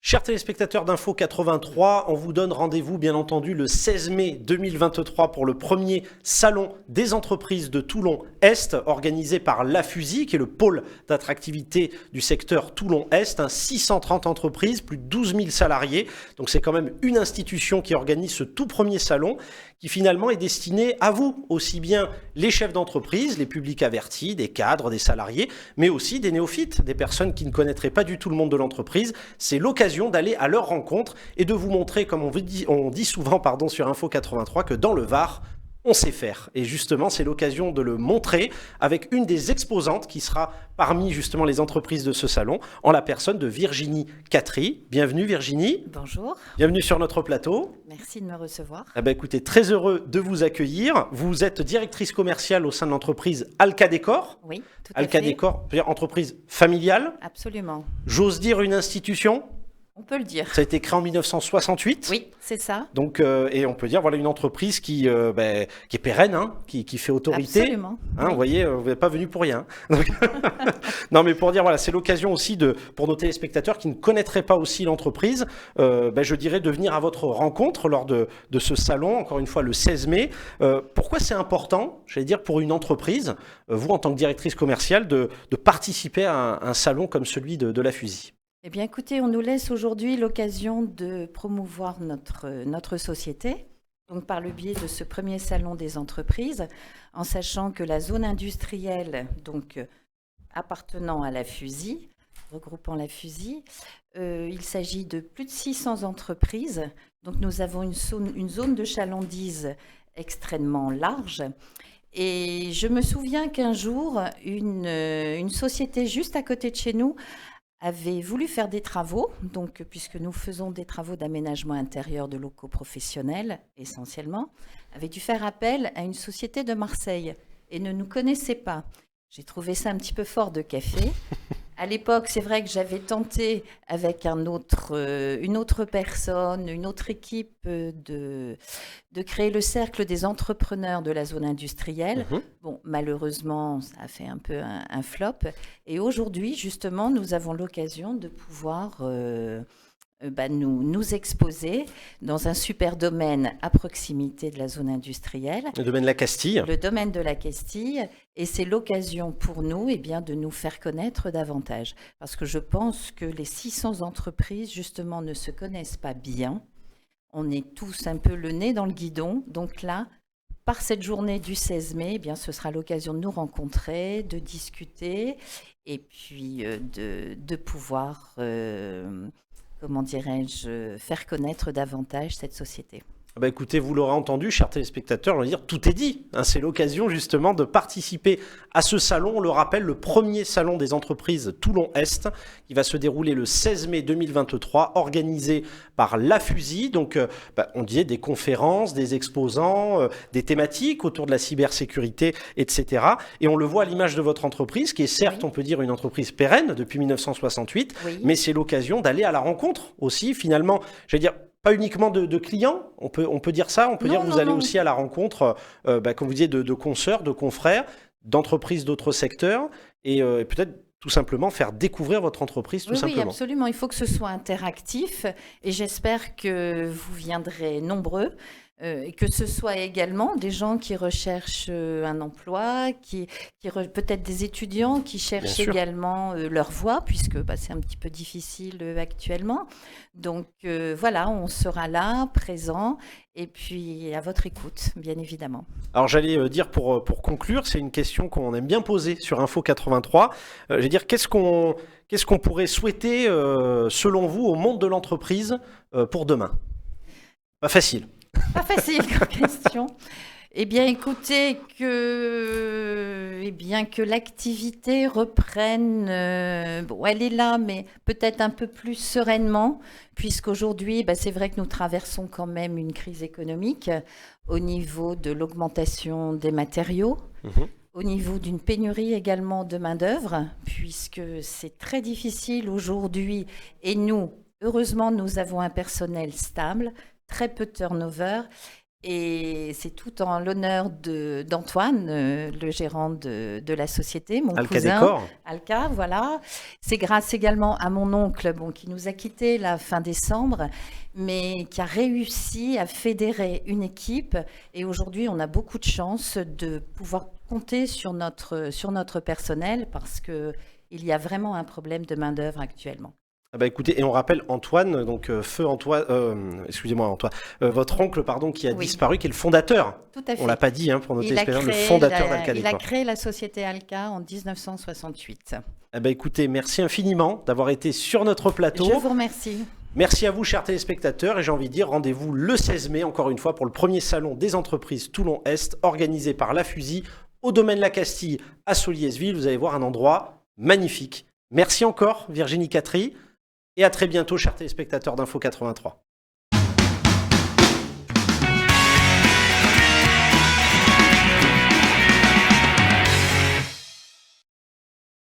Chers téléspectateurs d'Info 83, on vous donne rendez-vous bien entendu le 16 mai 2023 pour le premier salon des entreprises de Toulon-Est organisé par La Fusie, qui est le pôle d'attractivité du secteur Toulon-Est. 630 entreprises, plus de 12 000 salariés. Donc c'est quand même une institution qui organise ce tout premier salon qui finalement est destiné à vous, aussi bien les chefs d'entreprise, les publics avertis, des cadres, des salariés, mais aussi des néophytes, des personnes qui ne connaîtraient pas du tout le monde de l'entreprise. C'est l'occasion d'aller à leur rencontre et de vous montrer, comme on dit souvent sur Info 83, que dans le Var, on sait faire. Et justement, c'est l'occasion de le montrer avec une des exposantes qui sera parmi justement les entreprises de ce salon, en la personne de Virginie Catry. Bienvenue Virginie. Bonjour. Bienvenue sur notre plateau. Merci de me recevoir. Écoutez, très heureux de vous accueillir. Vous êtes directrice commerciale au sein de l'entreprise Alca Décor. Oui, tout à fait. Alca Décor, entreprise familiale. Absolument. J'ose dire une institution. On peut le dire. Ça a été créé en 1968. Oui, c'est ça. Donc, et on peut dire une entreprise qui est pérenne, qui fait autorité. Absolument. Oui. Oui. Vous voyez, vous n'êtes pas venu pour rien. Donc, non, mais pour dire, c'est l'occasion aussi pour nos téléspectateurs qui ne connaîtraient pas aussi l'entreprise, je dirais de venir à votre rencontre lors de ce salon, encore une fois le 16 mai. Pourquoi c'est important, j'allais dire, pour une entreprise, vous en tant que directrice commerciale, de participer à un salon comme celui de La Fusie? Eh bien, écoutez, on nous laisse aujourd'hui l'occasion de promouvoir notre société, donc par le biais de ce premier salon des entreprises, en sachant que la zone industrielle, donc appartenant à La Fusie, regroupant La Fusie, il s'agit de plus de 600 entreprises. Donc, nous avons une zone de chalandise extrêmement large. Et je me souviens qu'un jour, une société juste à côté de chez nous avait voulu faire des travaux, donc puisque nous faisons des travaux d'aménagement intérieur de locaux professionnels essentiellement, avait dû faire appel à une société de Marseille et ne nous connaissait pas. J'ai trouvé ça un petit peu fort de café. À l'époque, c'est vrai que j'avais tenté avec une autre personne, une autre équipe de créer le cercle des entrepreneurs de la zone industrielle. Bon, malheureusement, ça a fait un peu un flop. Et aujourd'hui, justement, nous avons l'occasion de pouvoir nous exposer dans un super domaine à proximité de la zone industrielle. Le domaine de la Castille. Le domaine de la Castille. Et c'est l'occasion pour nous de nous faire connaître davantage. Parce que je pense que les 600 entreprises, justement, ne se connaissent pas bien. On est tous un peu le nez dans le guidon. Donc là, par cette journée du 16 mai, ce sera l'occasion de nous rencontrer, de discuter et puis de pouvoir... comment dirais-je, faire connaître davantage cette société. Écoutez, vous l'aurez entendu, chers téléspectateurs, on va dire tout est dit. C'est l'occasion justement de participer à ce salon. On le rappelle, le premier salon des entreprises Toulon-Est qui va se dérouler le 16 mai 2023, organisé par La Fusie. Donc, on disait des conférences, des exposants, des thématiques autour de la cybersécurité, etc. Et on le voit à l'image de votre entreprise, qui est certes, on peut dire, une entreprise pérenne depuis 1968, mais c'est l'occasion d'aller à la rencontre aussi, finalement, j'allais dire, pas uniquement de clients, on peut dire ça, vous allez aussi à la rencontre, comme vous disiez, de consoeurs, de confrères, d'entreprises d'autres secteurs, et peut-être tout simplement faire découvrir votre entreprise simplement. Oui, absolument, il faut que ce soit interactif, et j'espère que vous viendrez nombreux, et que ce soit également des gens qui recherchent un emploi, peut-être des étudiants qui cherchent également leur voie, puisque c'est un petit peu difficile actuellement. Donc on sera là, présent, et puis à votre écoute, bien évidemment. Alors j'allais dire pour conclure, c'est une question qu'on aime bien poser sur Info 83. J'allais dire, qu'est-ce qu'on pourrait souhaiter, selon vous, au monde de l'entreprise pour demain? Pas facile. Pas facile comme question. Eh bien, écoutez, que l'activité reprenne, elle est là, mais peut-être un peu plus sereinement, puisqu'aujourd'hui, c'est vrai que nous traversons quand même une crise économique au niveau de l'augmentation des matériaux, au niveau d'une pénurie également de main-d'œuvre, puisque c'est très difficile aujourd'hui, et nous, heureusement, nous avons un personnel stable, très peu de turnover, Et c'est tout en l'honneur d'Antoine, le gérant de la société, mon Alka cousin. Décor. Alka, voilà. C'est grâce également à mon oncle, qui nous a quittés la fin décembre, mais qui a réussi à fédérer une équipe. Et aujourd'hui, on a beaucoup de chance de pouvoir compter sur notre personnel parce qu'il y a vraiment un problème de main-d'œuvre actuellement. Ah bah écoutez, et on rappelle Antoine, donc feu Antoine, excusez-moi Antoine, votre oncle pardon qui a disparu, qui est le fondateur. Tout à fait. On l'a pas dit pour noter l'expérience, le fondateur d'Alka Décor. Il a créé la société Alka en 1968. Ah bah écoutez, merci infiniment d'avoir été sur notre plateau. Je vous remercie. Merci à vous, chers téléspectateurs, et j'ai envie de dire rendez-vous le 16 mai, encore une fois, pour le premier salon des entreprises Toulon-Est, organisé par La Fusie, au domaine La Castille, à Solliès-Ville. Vous allez voir un endroit magnifique. Merci encore, Virginie Catry. Et à très bientôt, chers téléspectateurs d'Info 83.